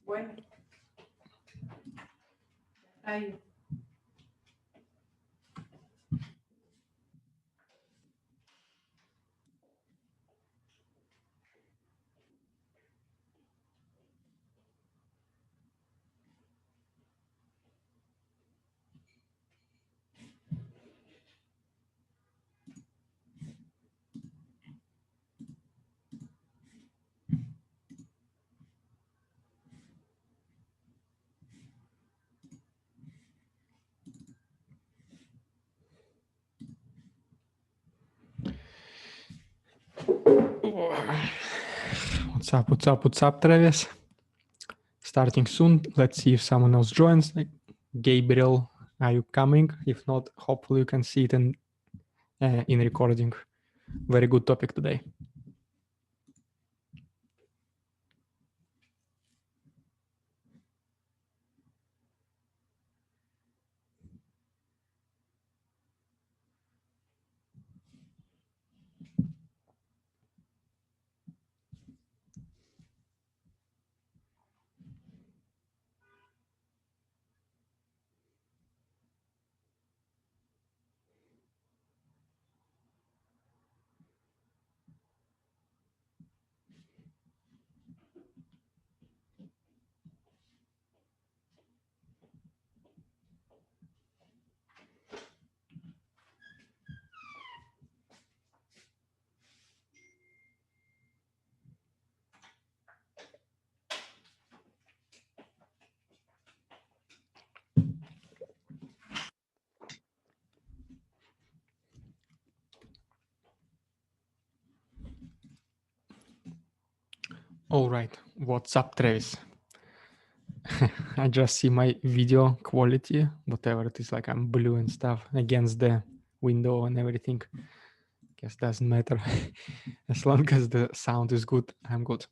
Bueno, ahí. What's up, Travis? Starting soon. Let's see if someone else joins. Gabriel, are you coming? If not, hopefully you can see it in recording. Very good topic today. All right, what's up, Travis? I just see my video quality, whatever it is, like I'm blue and stuff against the window and everything. Guess doesn't matter. As long as the sound is good, I'm good.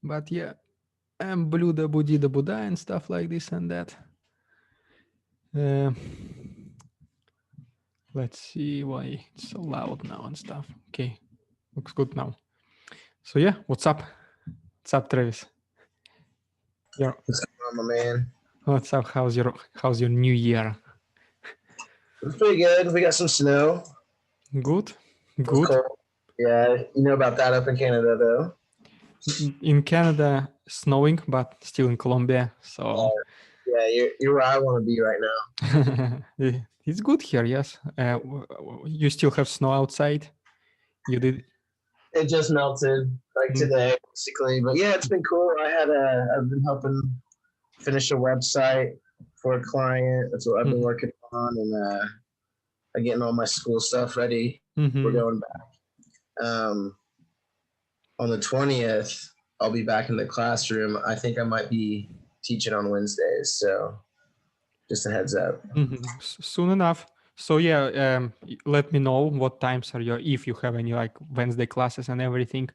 But yeah, I'm blue the budi the Buddha and stuff like this and that. Let's see why it's so loud now and stuff. Okay, looks good now. So yeah, what's up? What's up, Travis? What's going on, my man? What's up? How's your new year? It's pretty good. We got some snow. Good. It's cold. Yeah, you know about that up in Canada, though. In Canada, snowing, but still in Colombia. So yeah, you're where I want to be right now. It's good here. Yes. You still have snow outside. You did. It just melted like today, basically. But yeah, it's been cool. I've been helping finish a website for a client. That's what I've been working on, and I'm getting all my school stuff ready. We're going back. On the 20th, I'll be back in the classroom. I think I might be teaching on Wednesdays, so just a heads up. Soon enough. So yeah, let me know what times are if you have any like Wednesday classes and everything.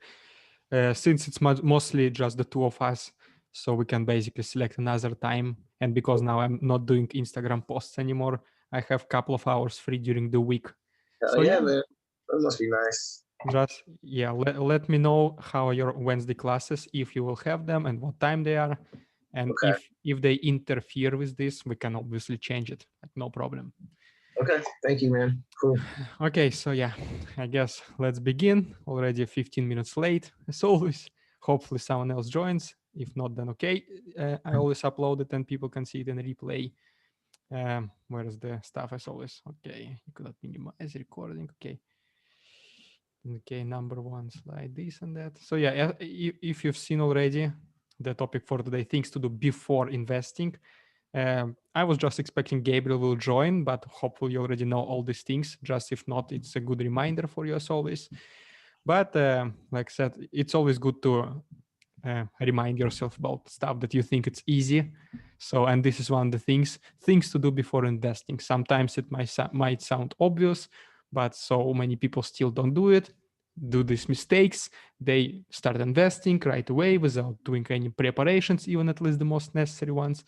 Since it's mostly just the two of us, so we can basically select another time. And because now I'm not doing Instagram posts anymore, I have a couple of hours free during the week. So yeah, man, that must be nice. Just let me know how your Wednesday classes, if you will have them and what time they are. And if they interfere with this, we can obviously change it. Like, no problem. Okay, thank you, man. Cool. Okay, so yeah, I guess let's begin. Already 15 minutes late, as always. Hopefully someone else joins. If not, then okay. I always upload it and people can see it in replay. Where's the stuff as always? Okay, you could not minimize recording. Okay, number one slide, this and that. So yeah, if you've seen already the topic for today, things to do before investing. I was just expecting Gabriel will join, but hopefully you already know all these things. Just if not, it's a good reminder for you as always. But like I said, it's always good to remind yourself about stuff that you think it's easy. So, and this is one of the things to do before investing. Sometimes it might sound obvious, but so many people still don't do it, do these mistakes. They start investing right away without doing any preparations, even at least the most necessary ones.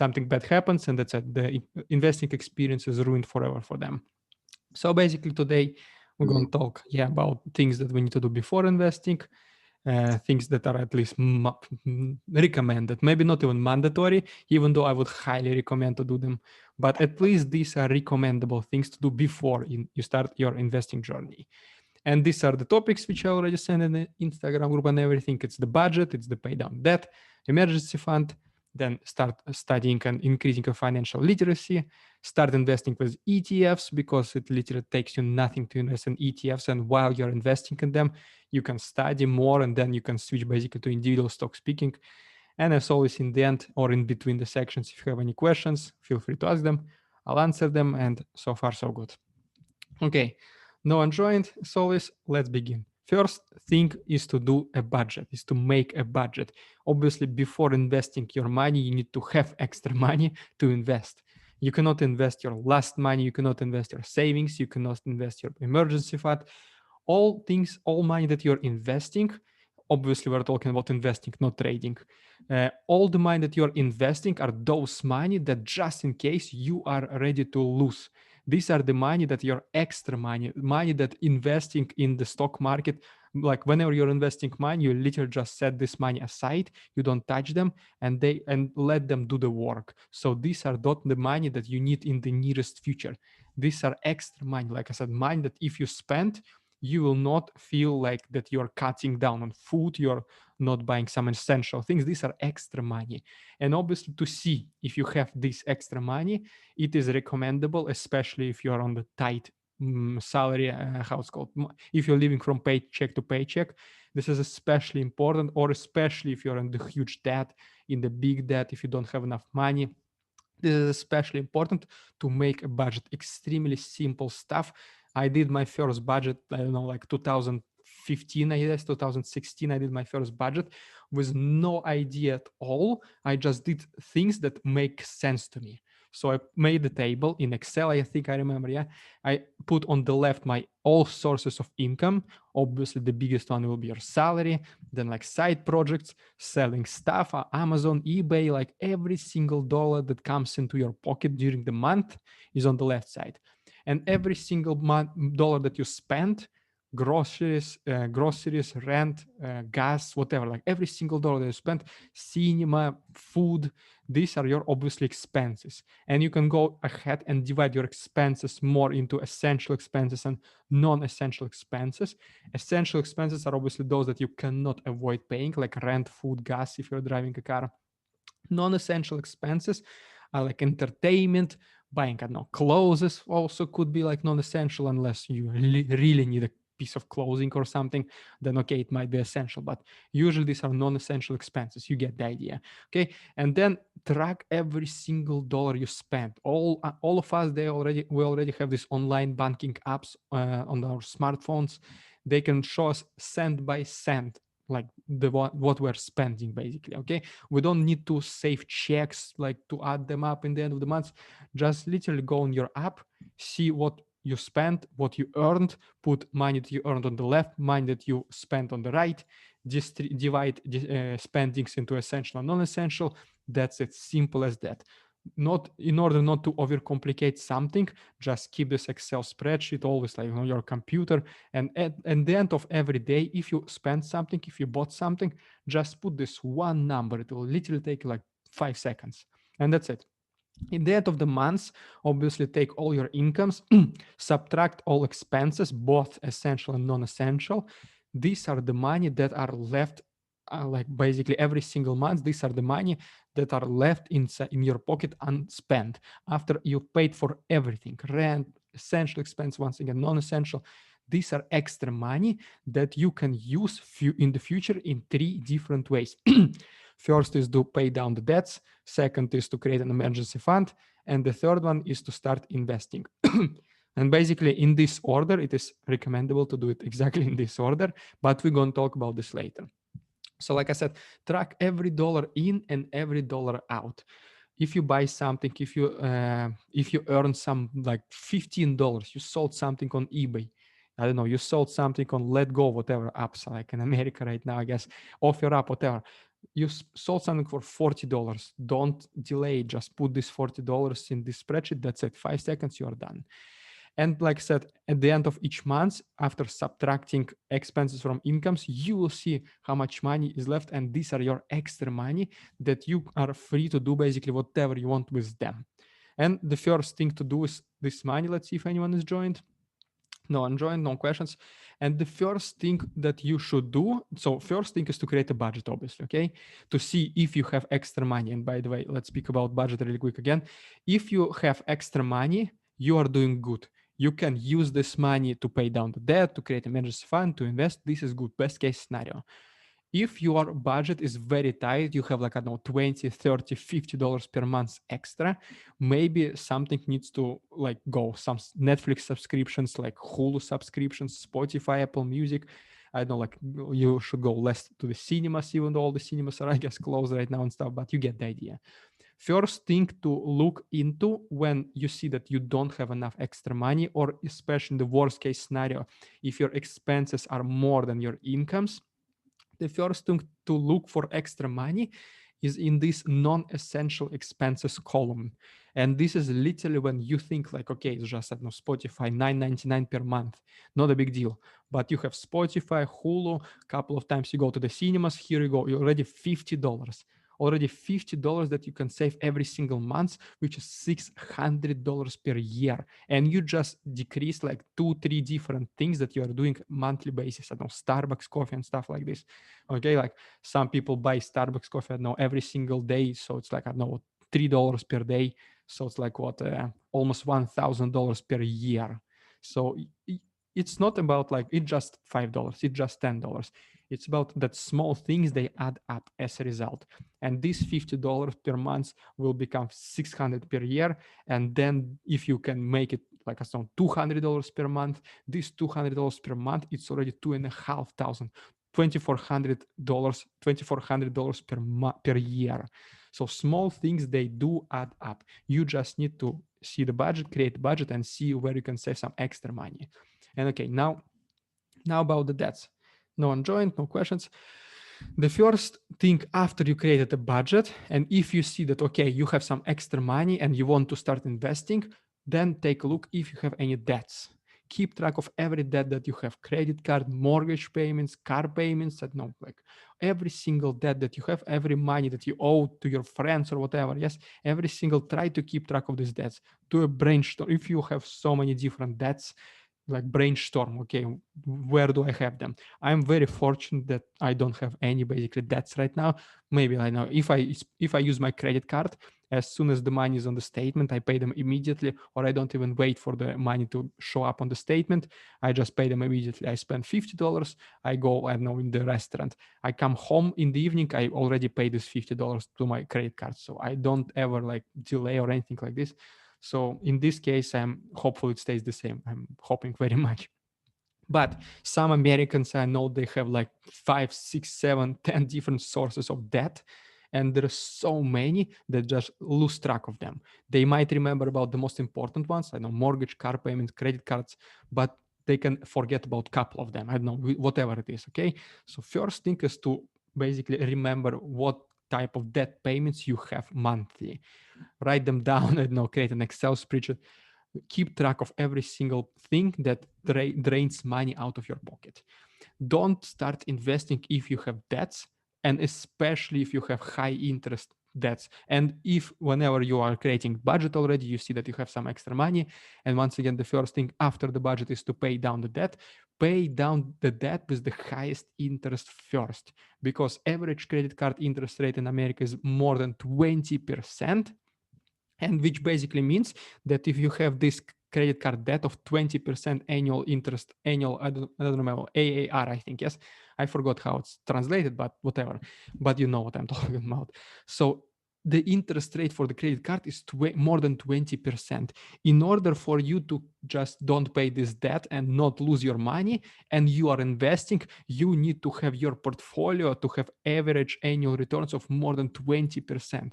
something bad happens, and that's it. The investing experience is ruined forever for them. So basically today we're going to talk about things that we need to do before investing, things that are at least recommended, maybe not even mandatory, even though I would highly recommend to do them, but at least these are recommendable things to do before you start your investing journey. And these are the topics which I already sent in the Instagram group and everything. It's the budget, it's the pay down debt, emergency fund, then start studying and increasing your financial literacy, start investing with ETFs, because it literally takes you nothing to invest in ETFs. And while you're investing in them, you can study more, and then you can switch basically to individual stock picking. And as always, in the end or in between the sections, if you have any questions, feel free to ask them. I'll answer them. And so far, so good. Okay, no one joined. As always, let's begin. First thing is to do a budget, is to make a budget. Obviously, before investing your money, you need to have extra money to invest. You cannot invest your last money, you cannot invest your savings, you cannot invest your emergency fund. All things, all money that you're investing, obviously we're talking about investing, not trading. All the money that you're investing are those money that just in case you are ready to lose. These are the money that your extra money that investing in the stock market. Like whenever you're investing money, you literally just set this money aside, you don't touch them, and let them do the work. So these are not the money that you need in the nearest future. These are extra money, like I said, money that if you spend, you will not feel like that you're cutting down on food, you're not buying some essential things. These are extra money. And obviously, to see if you have this extra money, it is recommendable, especially if you're on the tight salary, how it's called. If you're living from paycheck to paycheck, this is especially important, or especially if you're in the huge debt, in the big debt, if you don't have enough money. This is especially important to make a budget. Extremely simple stuff. I did my first budget, I don't know, like 2015, I guess, 2016, I did my first budget with no idea at all. I just did things that make sense to me. So I made the table in Excel, I think I remember, yeah. I put on the left my all sources of income. Obviously, the biggest one will be your salary, then like side projects, selling stuff, Amazon, eBay, like every single dollar that comes into your pocket during the month is on the left side. And every single dollar that you spend, groceries, rent, gas, whatever, like every single dollar that you spend, cinema, food, these are your obviously expenses. And you can go ahead and divide your expenses more into essential expenses and non-essential expenses. Essential expenses are obviously those that you cannot avoid paying, like rent, food, gas if you're driving a car. Non-essential expenses are like entertainment, buying, I don't know, clothes also could be like non-essential, unless you really need a piece of clothing or something, then okay, it might be essential, but usually these are non-essential expenses. You get the idea. Okay, and then track every single dollar you spend. All of us, we already have these online banking apps on our smartphones. They can show us cent by cent, like what we're spending, basically. Okay, we don't need to save checks, like to add them up in the end of the month. Just literally go on your app, see what you spent, what you earned, put money that you earned on the left, money that you spent on the right, just divide spendings into essential and non-essential. That's it, simple as that. Not in order not to overcomplicate something, just keep this Excel spreadsheet always like on your computer, and at the end of every day, if you spend something, if you bought something, just put this one number. It will literally take like 5 seconds, and that's it. In the end of the month, obviously take all your incomes, subtract all expenses, both essential and non-essential. These are the money that are left, like basically every single month. These are the money that are left in your pocket unspent after you paid for everything: rent, essential expense, once again, non-essential. These are extra money that you can use in the future in 3 different ways. First is to pay down the debts. Second is to create an emergency fund. And the third one is to start investing. And basically in this order, it is recommendable to do it exactly in this order, but we're going to talk about this later. So like I said, track every dollar in and every dollar out. If you buy something, if you earn some like $15, you sold something on eBay, I don't know, you sold something on Let Go, whatever apps, like in America right now, I guess, OfferUp, whatever. you sold something for $40. Don't delay. Just put this $40 in this spreadsheet. That's it. 5 seconds, you are done. And like I said, at the end of each month, after subtracting expenses from incomes, you will see how much money is left. And these are your extra money that you are free to do basically whatever you want with them. And the first thing to do is this money. Let's see if anyone is joined. No one joined, no questions. And the first thing that you should do, so first thing is to create a budget, obviously, okay? To see if you have extra money. And by the way, let's speak about budget really quick again. If you have extra money, you are doing good. You can use this money to pay down the debt, to create an emergency fund, to invest. This is good, best case scenario. If your budget is very tight, you have like, I don't know, 20, 30, $50 per month extra, maybe something needs to like go, some Netflix subscriptions, like Hulu subscriptions, Spotify, Apple Music. I don't know, like you should go less to the cinemas, even though all the cinemas are, I guess, closed right now and stuff, but you get the idea. First thing to look into when you see that you don't have enough extra money, or especially in the worst case scenario, if your expenses are more than your incomes, the first thing to look for extra money is in this non-essential expenses column. And this is literally when you think like, okay, it's just, I don't know, Spotify, $9.99 per month, not a big deal. But you have Spotify, Hulu, a couple of times you go to the cinemas, here you go, you're already $50. Already $50 that you can save every single month, which is $600 per year. And you just decrease like 2-3 different things that you are doing monthly basis. I don't know, Starbucks coffee and stuff like this. Okay, like some people buy Starbucks coffee, I don't know, every single day. So it's like, I don't know, $3 per day. So it's like what, almost $1,000 per year. So it's not about like, it's just $5, it's just $10. It's about that small things, they add up as a result. And this $50 per month will become $600 per year. And then if you can make it like around $200 per month, this $200 per month, it's already $2,500, $2,400 per year. So small things, they do add up. You just need to see the budget, create budget, and see where you can save some extra money. And okay, now about the debts. No one joined, no questions. The first thing after you created a budget, and if you see that, okay, you have some extra money and you want to start investing, then take a look if you have any debts. Keep track of every debt that you have: credit card, mortgage payments, car payments, that no, like every single debt that you have, every money that you owe to your friends or whatever. Yes, every single, try to keep track of these debts. Do a brainstorm. If you have so many different debts, like brainstorm, okay, where do I have them? I'm very fortunate that I don't have any basically debts right now. Maybe I know if I use my credit card, as soon as the money is on the statement, I pay them immediately, or I don't even wait for the money to show up on the statement. I just pay them immediately. I spend $50. I go, I don't know, in the restaurant. I come home in the evening. I already paid this $50 to my credit card. So I don't ever like delay or anything like this. So in this case, I'm hopeful it stays the same. I'm hoping very much. But some Americans, I know they have like 5, 6, 7, 10 different sources of debt. And there are so many that just lose track of them. They might remember about the most important ones, I know, mortgage, car payment, credit cards, but they can forget about a couple of them. I don't know, whatever it is, okay? So first thing is to basically remember what type of debt payments you have monthly. Write them down, I don't know, create an Excel spreadsheet. Keep track of every single thing that drains money out of your pocket. Don't start investing if you have debts, and especially if you have high interest debts. And if whenever you are creating budget already, you see that you have some extra money. And once again, the first thing after the budget is to pay down the debt. Pay down the debt with the highest interest first, because average credit card interest rate in America is more than 20%. And which basically means that if you have this credit card debt of 20% annual interest, I don't remember, AAR, I think, yes, I forgot how it's translated, but whatever, but you know what I'm talking about. So the interest rate for the credit card is more than 20%. In order for you to just don't pay this debt and not lose your money, and you are investing, you need to have your portfolio to have average annual returns of more than 20%.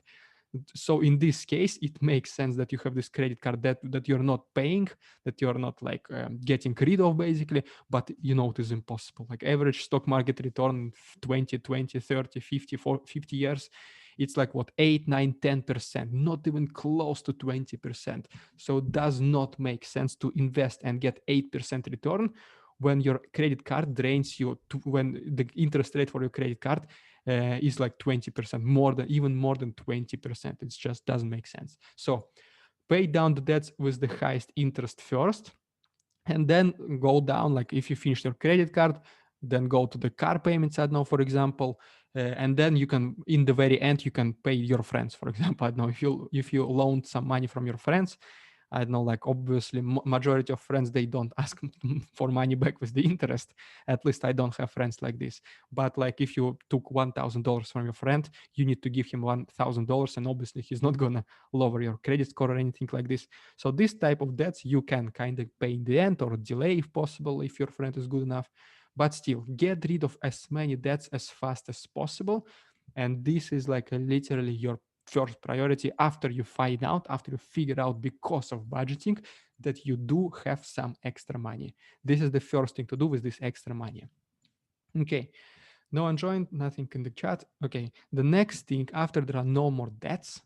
So in this case, it makes sense that you have this credit card that you're not paying, that you're not like getting rid of basically, but you know it is impossible. Like average stock market return 20, 30, 50, 50 years, it's like what, 8, 9, 10%, not even close to 20%. So it does not make sense to invest and get 8% return when your credit card drains you, when the interest rate for your credit card is like 20%, even more than 20%. It just doesn't make sense. So pay down the debts with the highest interest first, and then go down. Like if you finish your credit card, then go to the car payments, I don't know, for example, and then you can, in the very end, you can pay your friends, for example. I don't know, if you loaned some money from your friends, I don't know, like obviously majority of friends, they don't ask for money back with the interest. At least I don't have friends like this. But like if you took $1,000 from your friend, you need to give him $1,000, and obviously he's not gonna lower your credit score or anything like this. So this type of debts you can kind of pay in the end or delay if possible, if your friend is good enough. But still, get rid of as many debts as fast as possible. And this is like literally your first priority after you find out, after you figure out because of budgeting that you do have some extra money. This is the first thing to do with this extra money. Okay, no one joined, nothing in the chat. Okay, the next thing, after there are no more debts,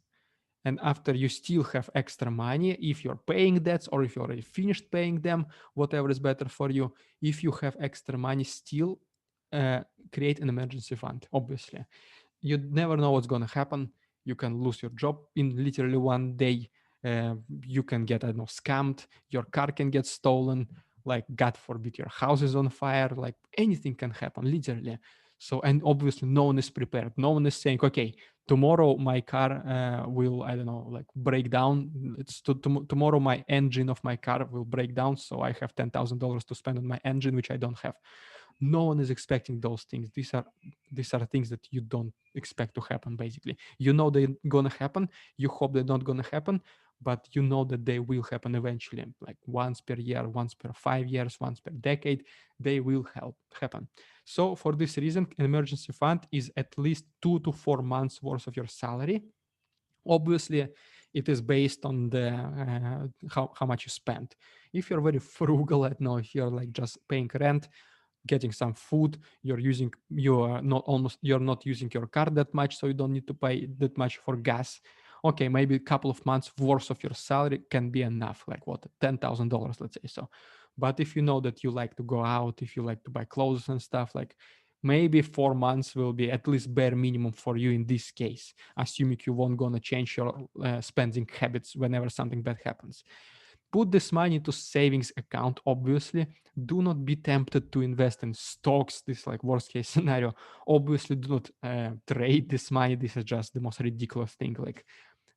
and after you still have extra money, if you're paying debts or if you already finished paying them, whatever is better for you, if you have extra money still, create an emergency fund, obviously. You never know what's going to happen. You can lose your job in literally one day. You can get, I don't know, scammed. Your car can get stolen. Like, God forbid, your house is on fire. Like, anything can happen, literally. So, and obviously, no one is prepared. No one is saying, okay, tomorrow my car will, I don't know, like break down. Tomorrow my engine of my car will break down. So I have $10,000 to spend on my engine, which I don't have. No one is expecting those things. These are things that you don't expect to happen. Basically, you know they're gonna happen. You hope they're not gonna happen, but you know that they will happen eventually. Like once per year, once per 5 years, once per decade, they will happen. So for this reason, an emergency fund is at least 2 to 4 months worth of your salary. Obviously, it is based on the how much you spend. If you're very frugal, I don't know, if you're like just paying rent, getting some food, you're not using your car that much, so you don't need to pay that much for gas. Okay, maybe a couple of months worth of your salary can be enough, like what, $10,000, let's say. So but if you know that you like to go out, if you like to buy clothes and stuff, like maybe 4 months will be at least bare minimum for you in this case, assuming you won't gonna change your spending habits whenever something bad happens. Put this money to savings account, obviously. Do not be tempted to invest in stocks. This is like worst case scenario. Obviously, do not trade this money. This is just the most ridiculous thing.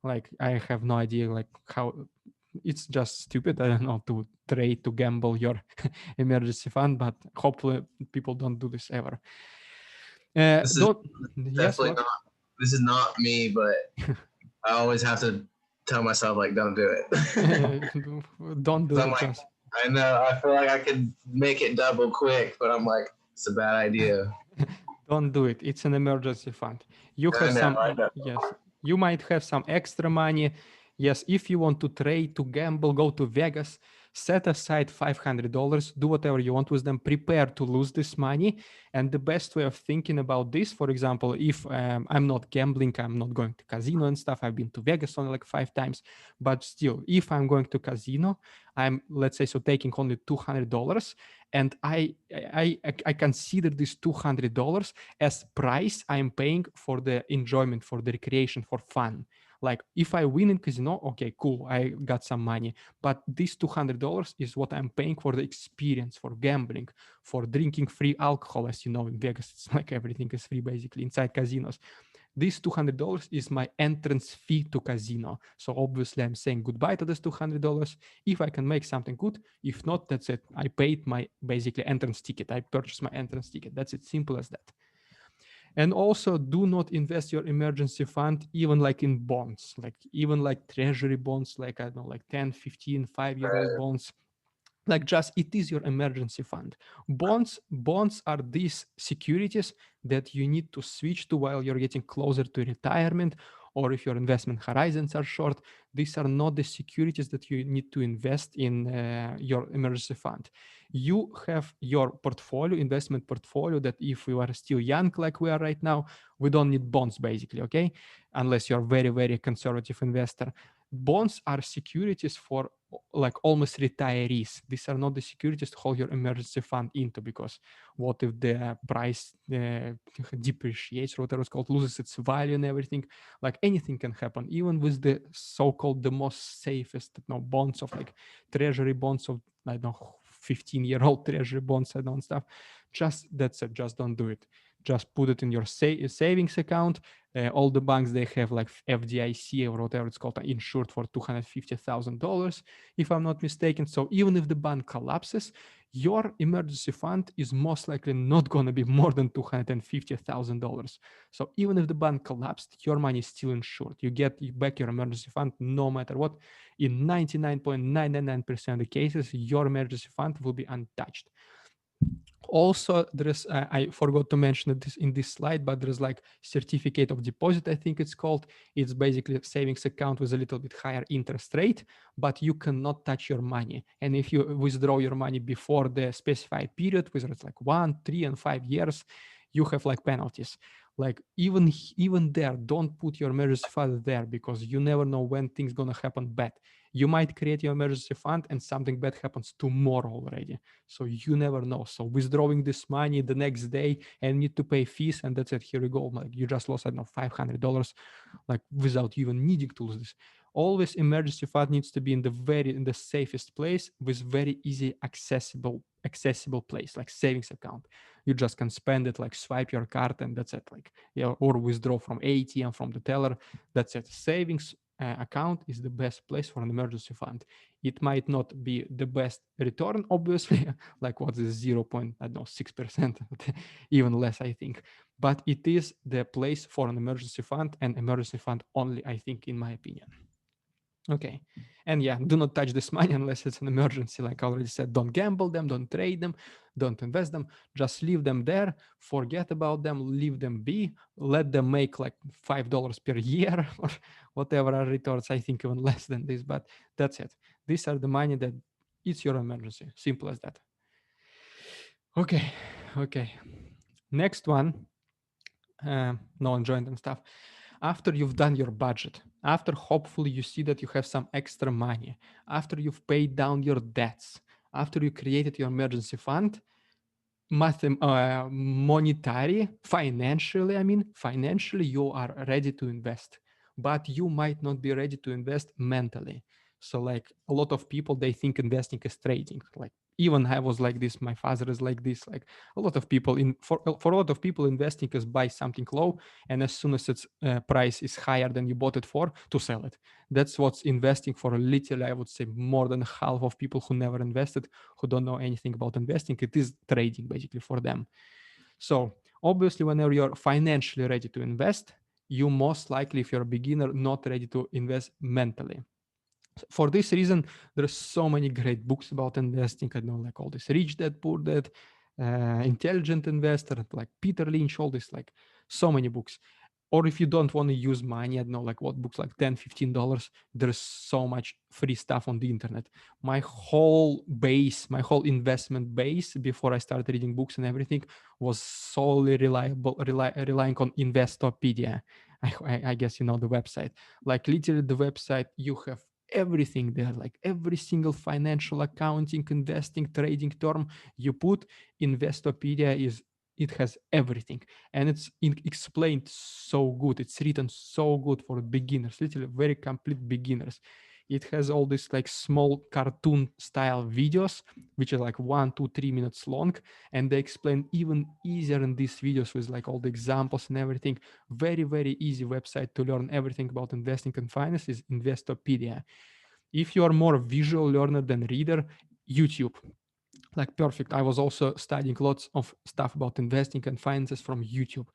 Like I have no idea like how it's just stupid. I don't know, to trade, to gamble your emergency fund, but hopefully people don't do this ever. This is Don't. Yes, definitely what? not. This is not me, but I always have to tell myself like, don't do it. Don't do So I'm it, like, just. I know. I feel like I could make it double quick, but I'm like, it's a bad idea. Don't do it. It's an emergency fund. You I have know. some, I know. yes, you might have some extra money. Yes, if you want to trade, to gamble, go to Vegas, set aside $500, do whatever you want with them, prepare to lose this money. And the best way of thinking about this, for example, if I'm not gambling, I'm not going to casino and stuff. I've been to Vegas only like 5 times, but still, if I'm going to casino, I'm, let's say, so taking only $200, and I consider this $200 as price I'm paying for the enjoyment, for the recreation, for fun. Like if I win in casino, okay, cool, I got some money. But this $200 is what I'm paying for the experience, for gambling, for drinking free alcohol. As you know, in Vegas, it's like everything is free basically inside casinos. This $200 is my entrance fee to casino. So obviously I'm saying goodbye to this $200. If I can make something good, if not, that's it. I paid my basically entrance ticket. I purchased my entrance ticket. That's it, simple as that. And also do not invest your emergency fund even like in bonds, like even like treasury bonds, like I don't know, like 10, 15, 5-year-old bonds. Like just it is your emergency fund. Bonds are these securities that you need to switch to while you're getting closer to retirement, or if your investment horizons are short, these are not the securities that you need to invest in your emergency fund. You have your portfolio, investment portfolio, that if we are still young like we are right now, we don't need bonds basically, okay? Unless you're very, very conservative investor. Bonds are securities for like almost retirees. These are not the securities to hold your emergency fund into, because what if the price depreciates, or whatever it's called, loses its value and everything? Like anything can happen, even with the so-called the most safest bonds of like treasury bonds of, I don't know, 15-year-old treasury bonds and on stuff. Just that's it. Just don't do it. Just put it in your savings account. All the banks, they have like FDIC or whatever it's called, insured for $250,000, if I'm not mistaken. So even if the bank collapses, your emergency fund is most likely not going to be more than $250,000. So even if the bank collapsed, your money is still insured. You get back your emergency fund no matter what. In 99.999% of the cases, your emergency fund will be untouched. Also, there is, I forgot to mention this in this slide, but there's like certificate of deposit, I think it's called. It's basically a savings account with a little bit higher interest rate, but you cannot touch your money. And if you withdraw your money before the specified period, whether it's like 1, 3, and 5 years, you have like penalties. Like even there, don't put your emergency fund there, because you never know when things gonna happen bad. You might create your emergency fund and something bad happens tomorrow already. So you never know. So withdrawing this money the next day and need to pay fees, and that's it. Here we go. Like you just lost, I don't know, $500, like without even needing to lose this. Always emergency fund needs to be in the safest place, with very easy accessible place, like savings account. You just can spend it, like swipe your card, and that's it. Like, yeah, or withdraw from ATM, from the teller. That's it. Savings account is the best place for an emergency fund. It might not be the best return, obviously, like what's the 0.6%, even less, I think. But it is the place for an emergency fund, and emergency fund only, I think, in my opinion. Okay. And yeah, do not touch this money unless it's an emergency. Like I already said, don't gamble them, don't trade them, don't invest them. Just leave them there, forget about them, leave them be, let them make like $5 per year or whatever are returns. I think even less than this, but that's it. These are the money that it's your emergency. Simple as that. Okay. Okay. Next one. No one joined and stuff. After you've done your budget, after hopefully you see that you have some extra money, after you've paid down your debts, after you created your emergency fund, financially, you are ready to invest, but you might not be ready to invest mentally. So like a lot of people, they think investing is trading. Like even I was like this, my father is like this. Like a lot of people for a lot of people, investing is buy something low, and as soon as its price is higher than you bought it for, to sell it. That's what's investing for. Literally, I would say more than half of people who never invested, who don't know anything about investing, it is trading basically for them. So obviously, whenever you're financially ready to invest, you most likely, if you're a beginner, not ready to invest mentally. For this reason, there's so many great books about investing. I know, like all this Rich Dad, Poor Dad, Intelligent Investor, like Peter Lynch, all this, like so many books. Or if you don't want to use money, I don't know, like what books, like $10, $15, there's so much free stuff on the internet. My whole investment base before I started reading books and everything was solely relying on Investopedia. I guess you know the website. Like literally the website, you have everything there, like every single financial, accounting, investing, trading term you put, Investopedia it has everything, and it's explained so good. It's written so good for beginners, literally very complete beginners. It has all these like small cartoon style videos, which are like 1, 2, 3 minutes long, and they explain even easier in these videos with like all the examples and everything. Very, very easy website to learn everything about investing and finance is Investopedia. If you are more visual learner than reader, YouTube, like perfect. I was also studying lots of stuff about investing and finances from YouTube.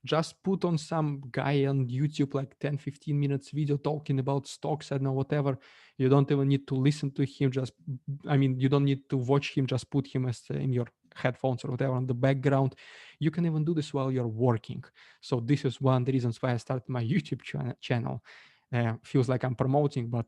Just put on some guy on YouTube, like 10, 15 minutes video talking about stocks, I don't know, whatever. You don't even need to listen to him. You don't need to watch him. Just put him as in your headphones or whatever on the background. You can even do this while you're working. So this is one of the reasons why I started my YouTube channel. Feels like I'm promoting, but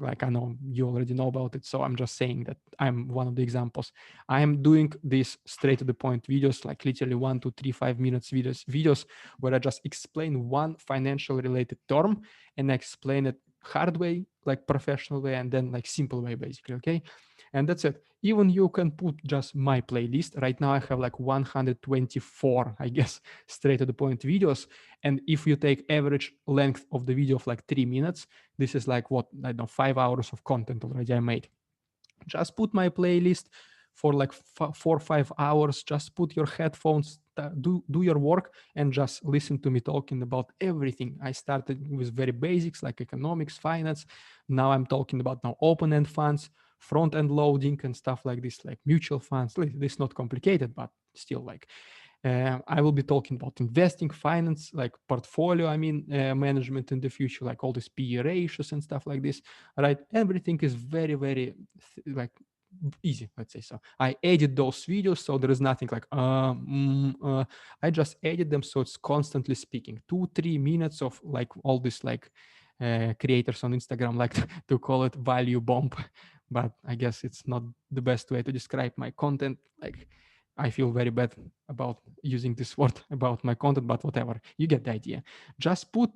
like I know you already know about it, so I'm just saying that I'm one of the examples. I am doing these straight to the point videos, like literally 1 to 3 5 minutes videos where I just explain one financial related term and I explain it hard way, like professional way, and then like simple way, basically. Okay, and that's it. Even you can put just my playlist. Right now I have like 124, I guess, straight to the point videos. And if you take average length of the video of like 3 minutes, this is like what, I don't know, 5 hours of content already I made. Just put my playlist for like 4 or 5 hours. Just put your headphones, do your work, and just listen to me talking about everything. I started with very basics like economics, finance. Now I'm talking about now open-end funds, front-end loading, and stuff like this, like mutual funds. This is not complicated, but still like I will be talking about investing, finance, like portfolio, management in the future, like all these PE ratios and stuff like this, right? Everything is very, very like easy, let's say. So I edit those videos, so there is nothing like I just edit them, so it's constantly speaking. 2-3 minutes of like all this like creators on Instagram like to call it value bomb, but I guess it's not the best way to describe my content. Like I feel very bad about using this word about my content, but whatever, you get the idea. Just put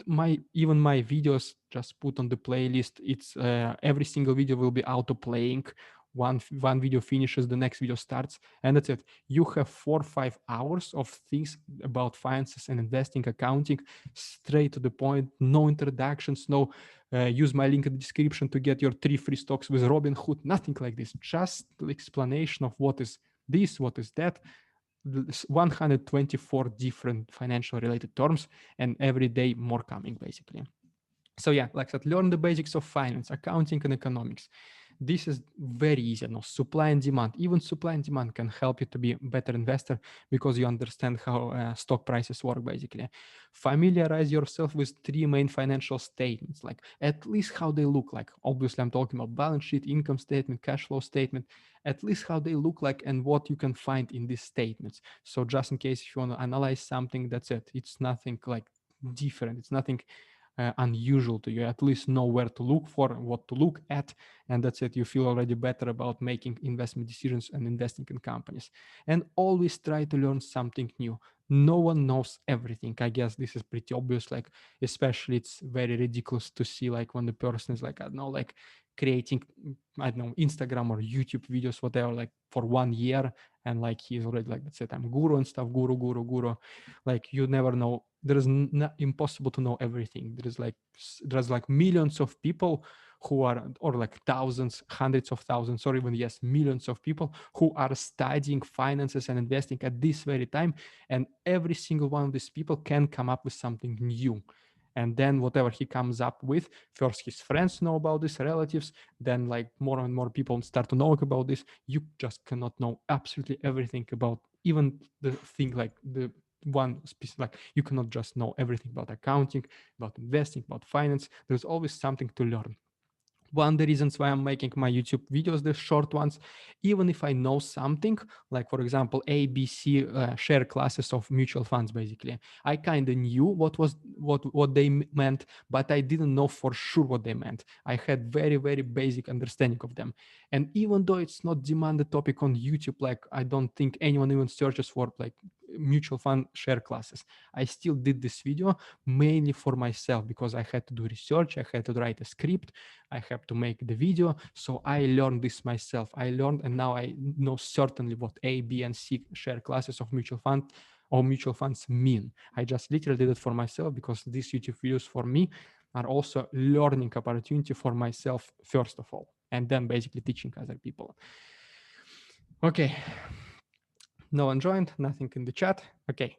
even my videos, just put on the playlist. It's every single video will be auto playing. One video finishes, the next video starts, and that's it. You have 4 or 5 hours of things about finances and investing, accounting, straight to the point. No introductions, no use my link in the description to get your 3 free stocks with Robinhood, nothing like this. Just the explanation of what is this, what is that, 124 different financial related terms, and every day more coming, basically. So yeah, like I said, learn the basics of finance, accounting, and economics. This is very easy. No, supply and demand. Even supply and demand can help you to be a better investor because you understand how stock prices work, basically. Familiarize yourself with 3 main financial statements, like at least how they look like. Obviously, I'm talking about balance sheet, income statement, cash flow statement, at least how they look like and what you can find in these statements. So just in case if you want to analyze something, that's it. It's nothing like different. It's nothing unusual to you. At least know where to look for, what to look at, and that's it. You feel already better about making investment decisions and investing in companies. And always try to learn something new. No one knows everything. I guess this is pretty obvious. Like, especially it's very ridiculous to see like when the person is like, I don't know, like creating, I don't know, Instagram or YouTube videos, whatever, like for 1 year, and like he's already like, that's it, I'm guru and stuff, guru. Like you never know. There is impossible to know everything. There's like millions of people who are, or like thousands, hundreds of thousands, or even yes, millions of people who are studying finances and investing at this very time, and every single one of these people can come up with something new. And then whatever he comes up with, first his friends know about this, relatives, then like more and more people start to know about this. You just cannot know absolutely everything about even the thing, like the one specific, like you cannot just know everything about accounting, about investing, about finance. There's always something to learn. One of the reasons why I'm making my YouTube videos, the short ones, even if I know something, like for example, ABC share classes of mutual funds, basically, I kind of knew what they meant, but I didn't know for sure what they meant. I had very, very basic understanding of them. And even though it's not demanded topic on YouTube, like I don't think anyone even searches for like mutual fund share classes, I still did this video mainly for myself because I had to do research, I had to write a script, I have to make the video. So I learned this myself. I learned, and now I know certainly what A, B, and C share classes of mutual fund or mutual funds mean. I just literally did it for myself because these YouTube videos for me are also learning opportunity for myself, first of all, and then basically teaching other people. Okay. No one joined, nothing in the chat. Okay.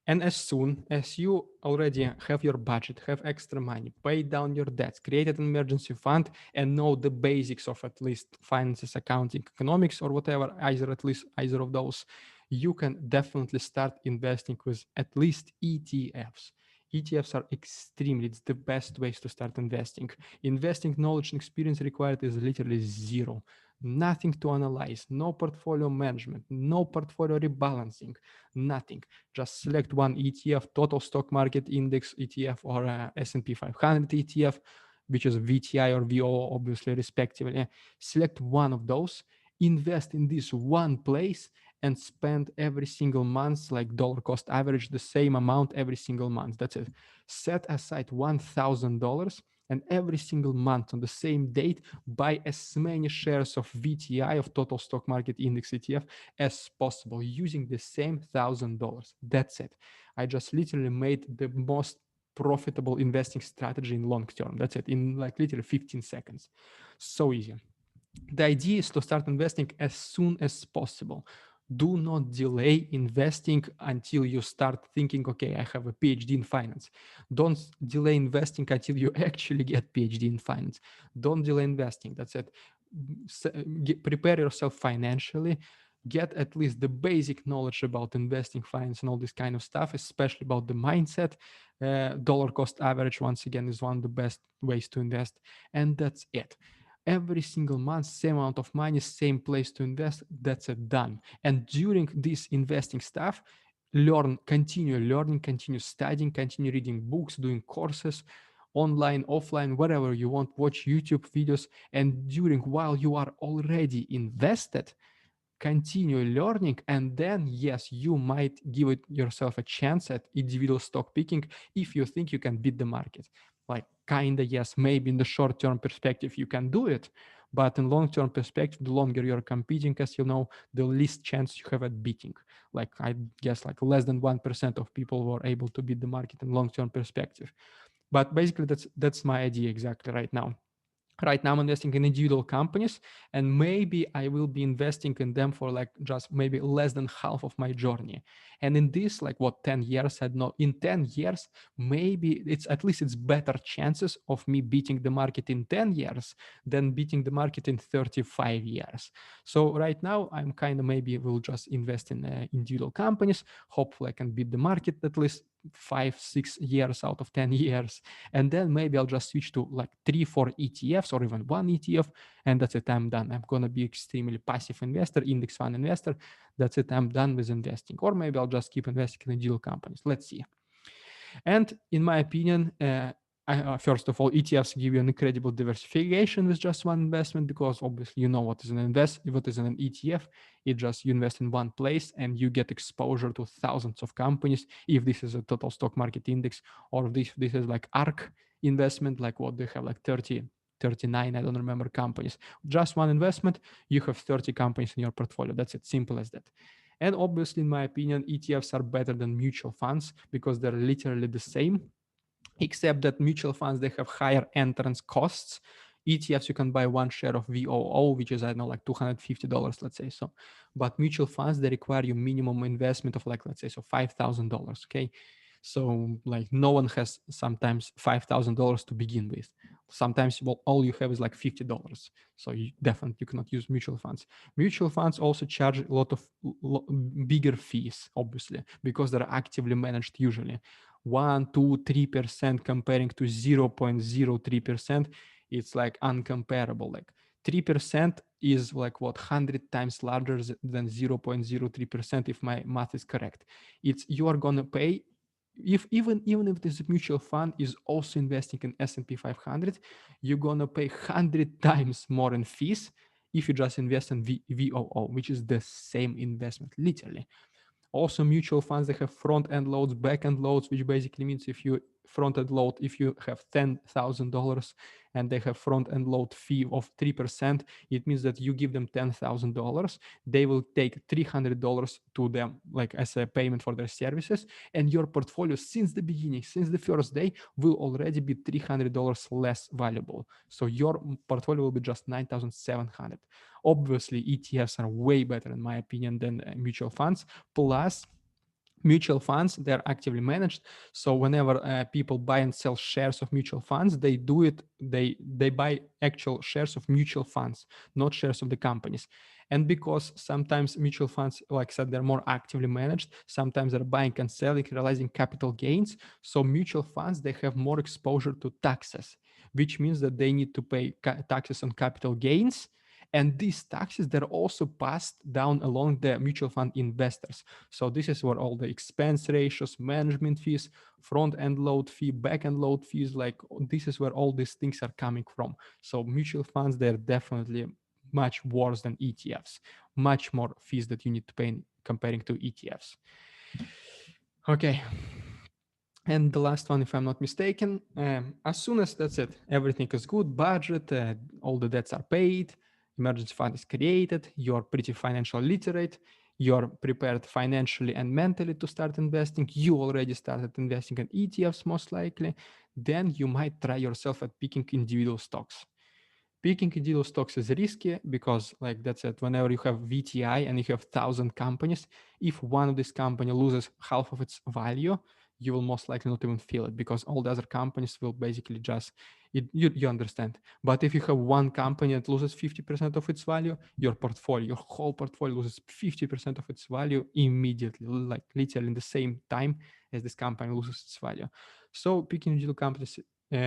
And as soon as you already have your budget, have extra money, pay down your debts, create an emergency fund, and know the basics of at least finances, accounting, economics, or whatever, at least either of those, you can definitely start investing with at least ETFs. ETFs are extremely, it's the best ways to start investing. Investing knowledge and experience required is literally zero. Nothing to analyze, no portfolio management, no portfolio rebalancing, nothing. Just select one ETF, total stock market index ETF or S&P 500 ETF, which is VTI or VO, obviously, respectively. Select one of those, invest in this one place, and spend every single month, like dollar cost average, the same amount every single month. That's it. Set aside $1,000 and every single month on the same date, buy as many shares of VTI, of total stock market index ETF, as possible using the same $1,000. That's it. I just literally made the most profitable investing strategy in long term. That's it, in like literally 15 seconds. So easy. The idea is to start investing as soon as possible. Do not delay investing until you start thinking, okay, I have a PhD in finance. Don't delay investing until you actually get PhD in finance. Don't delay investing. That's it. Prepare yourself financially. Get at least the basic knowledge about investing, finance, and all this kind of stuff, especially about the mindset. Dollar cost average, once again, is one of the best ways to invest. And that's it. Every single month, same amount of money, same place to invest. That's it, done. And during this investing stuff, continue learning, continue studying, continue reading books, doing courses, online, offline, wherever you want, watch YouTube videos. And while you are already invested, continue learning, and then yes, you might give yourself a chance at individual stock picking if you think you can beat the market. Like kinda yes, maybe in the short-term perspective you can do it, but in long-term perspective, the longer you're competing, as you know, the least chance you have at beating. Like I guess like less than 1% of people were able to beat the market in long-term perspective. But basically that's my idea exactly right now. Right now I'm investing in individual companies, and maybe I will be investing in them for like just maybe less than half of my journey. And in this, like what, 10 years, I don't know, in 10 years, maybe it's better chances of me beating the market in 10 years than beating the market in 35 years. So right now I'm kind of maybe will just invest in individual companies. Hopefully I can beat the market at least 5-6 years out of 10 years, and then maybe I'll just switch to like 3-4 ETFs or even one ETF, and that's it, I'm done. I'm gonna be extremely passive investor, index fund investor. That's it, I'm done with investing. Or maybe I'll just keep investing in individual companies. Let's see. And in my opinion, first of all, ETFs give you an incredible diversification with just one investment, because obviously you know what is an ETF. It just you invest in one place and you get exposure to thousands of companies. If this is a total stock market index, or if this is like ARK investment, like what they have, like 39, I don't remember, companies. Just one investment, you have 30 companies in your portfolio. That's it, simple as that. And obviously, in my opinion, ETFs are better than mutual funds because they're literally the same, except that mutual funds, they have higher entrance costs. ETFs, you can buy one share of VOO, which is, I don't know, like $250, let's say so. But mutual funds, they require you minimum investment of like, let's say so, $5,000, okay? So like no one has sometimes $5,000 to begin with. Sometimes all you have is like $50. So you definitely cannot use mutual funds. Mutual funds also charge a lot of bigger fees, obviously, because they're actively managed usually. 1, 2, 3% comparing to 0.03%, it's like uncomparable. Like 3% is like what, 100 times larger than 0.03%, if my math is correct. It's you are gonna pay, if even if this mutual fund is also investing in S&P 500, you're gonna pay 100 times more in fees if you just invest in VOO, which is the same investment, literally. Also, mutual funds, they have front-end loads, back-end loads, which basically means if you front-end load, if you have $10,000 and they have front-end load fee of 3%, it means that you give them $10,000, they will take $300 to them, like as a payment for their services, and your portfolio since the beginning, since the first day, will already be $300 less valuable. So your portfolio will be just $9,700. Obviously, ETFs are way better, in my opinion, than mutual funds. Plus, Mutual funds, they're actively managed. So whenever people buy and sell shares of mutual funds, they do it, they buy actual shares of mutual funds, not shares of the companies. And because sometimes mutual funds, like I said, they're more actively managed, sometimes they're buying and selling, realizing capital gains. So mutual funds, they have more exposure to taxes, which means that they need to pay taxes on capital gains. And these taxes, they're also passed down along the mutual fund investors. So this is where all the expense ratios, management fees, front end load fee, back end load fees, like this is where all these things are coming from. So mutual funds, they're definitely much worse than ETFs, much more fees that you need to pay in comparing to ETFs. Okay. And the last one, if I'm not mistaken, as soon as that's it, everything is good, budget, all the debts are paid, emergency fund is created, you're pretty financially literate, you're prepared financially and mentally to start investing, you already started investing in ETFs most likely, then you might try yourself at picking individual stocks. Picking individual stocks is risky because, like that's it, whenever you have VTI and you have 1,000 companies, if one of these companies loses half of its value, you will most likely not even feel it because all the other companies will basically just, you understand. But if you have one company that loses 50% of its value, your portfolio, your whole portfolio loses 50% of its value immediately, like literally in the same time as this company loses its value. So picking individual companies,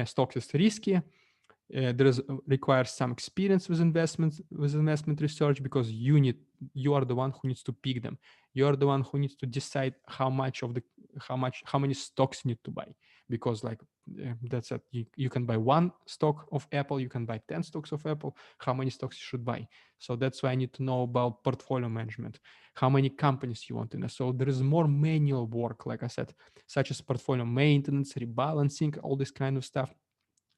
stocks is risky. There is requires some experience with investment research because you are the one who needs to pick them. You are the one who needs to decide how many stocks you need to buy, because like that's it. You can buy one stock of Apple, you can buy 10 stocks of Apple. How many stocks you should buy? So that's why I need to know about portfolio management, how many companies you want to know. So there is more manual work, like I said, such as portfolio maintenance, rebalancing, all this kind of stuff.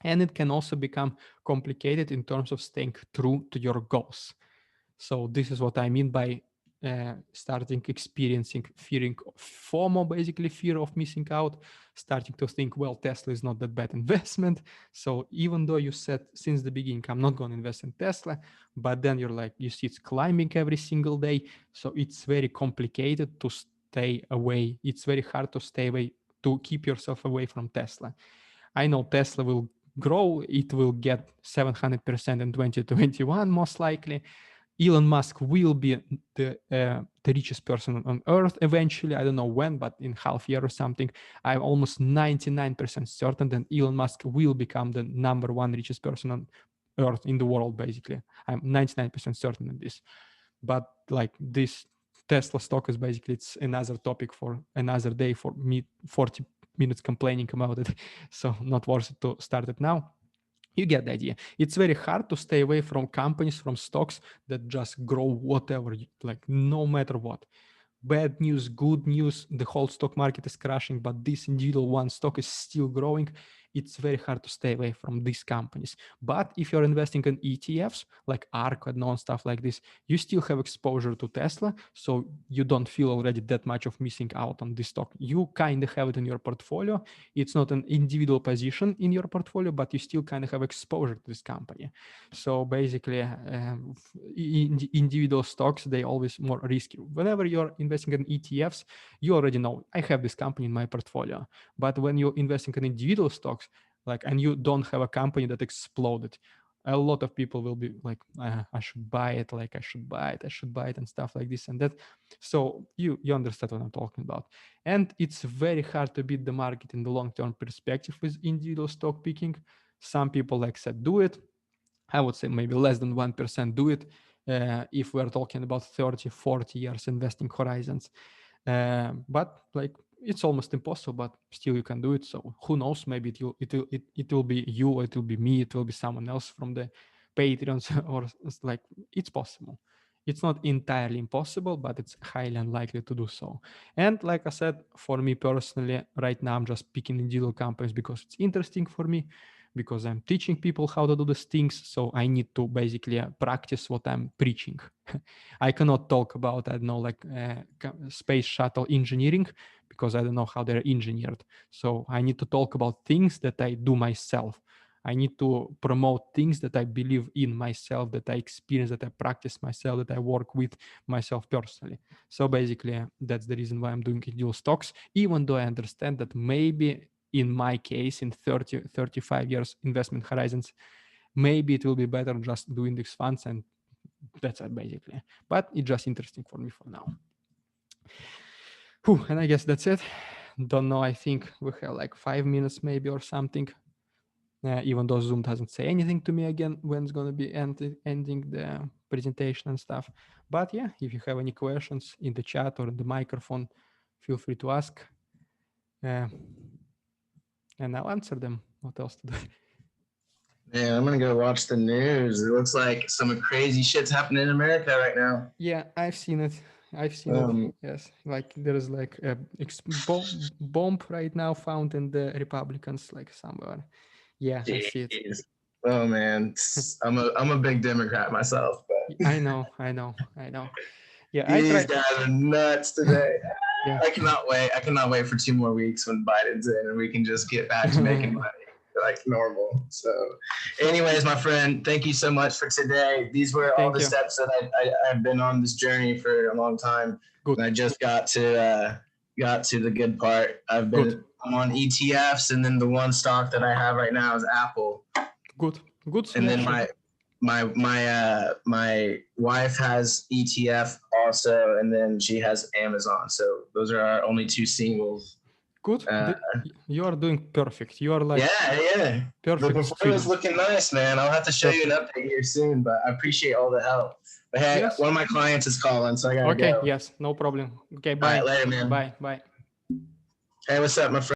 And it can also become complicated in terms of staying true to your goals. So this is what I mean by starting experiencing fearing FOMO, basically fear of missing out, starting to think, well, Tesla is not that bad investment. So even though you said since the beginning, I'm not going to invest in Tesla, but then you're like, you see it's climbing every single day. So it's very complicated to stay away. It's very hard to stay away, to keep yourself away from Tesla. I know Tesla will grow. It will get 700% in 2021, most likely. Elon Musk will be the richest person on earth eventually. I don't know when, but in half year or something. I'm almost 99% certain that Elon Musk will become the number one richest person on earth in the world, basically. I'm 99% certain of this. But like this Tesla stock is basically, it's another topic for another day, for me 40 minutes complaining about it. So not worth it to start it now. You get the idea. It's very hard to stay away from companies, from stocks that just grow whatever, like no matter what. Bad news, good news, the whole stock market is crashing, but this individual one stock is still growing. It's very hard to stay away from these companies. But if you're investing in ETFs like ARK and stuff like this, you still have exposure to Tesla, so you don't feel already that much of missing out on this stock. You kind of have it in your portfolio. It's not an individual position in your portfolio, but you still kind of have exposure to this company. So basically, individual stocks, they always more risky. Whenever you're investing in ETFs, you already know, I have this company in my portfolio. But when you're investing in individual stocks, like, and you don't have a company that exploded, a lot of people will be like, I should buy it, like I should buy it and stuff like this and that. So you understand what I'm talking about. And it's very hard to beat the market in the long-term perspective with individual stock picking. Some people, like I said, do it. I would say maybe less than 1% do it if we're talking about 30, 40 years investing horizons. But like, it's almost impossible, but still you can do it. So who knows, maybe it will be you, or it will be me, it will be someone else from the Patreons or like, it's possible. It's not entirely impossible, but it's highly unlikely to do so. And like I said, for me personally, right now I'm just picking individual companies because it's interesting for me, because I'm teaching people how to do these things. So I need to basically practice what I'm preaching. I cannot talk about, I don't know, like space shuttle engineering, because I don't know how they're engineered. So I need to talk about things that I do myself. I need to promote things that I believe in myself, that I experience, that I practice myself, that I work with myself personally. So basically, that's the reason why I'm doing individual stocks, even though I understand that maybe in my case, in 30, 35 years investment horizons, maybe it will be better just do index funds, and that's it basically. But it's just interesting for me for now. Whew, and I guess that's it. Don't know. I think we have like 5 minutes maybe or something. Even though Zoom doesn't say anything to me again when it's going to be ending the presentation and stuff. But yeah, if you have any questions in the chat or in the microphone, feel free to ask. And I'll answer them. What else to do? Man, I'm gonna go watch the news. It looks like some crazy shit's happening in America right now. Yeah, I've seen it. It. Yes, like there is like a bomb right now found in the Republicans, like somewhere. Yeah, I see it. Oh man, I'm a big Democrat myself, but I know. Yeah, these guys are nuts today. Yeah. I cannot wait for 2 more weeks when Biden's in and we can just get back to making money like normal. So anyways, my friend, thank you so much for today. These were all the steps that I've been on this journey for a long time. Good. And I just got to the good part. I'm on ETFs, and then the one stock that I have right now is Apple. Good And selection. then my wife has ETF also, and then she has Amazon. So those are our only 2 singles. Good. You are doing perfect. You are like yeah. Perfect. The portfolio's looking nice, man. I'll have to show you an update here soon, but I appreciate all the help. But hey, one of my clients is calling, so I gotta go. Okay. Yes. No problem. Okay. Bye. All right, later, man. Bye. Hey, what's up, my friend?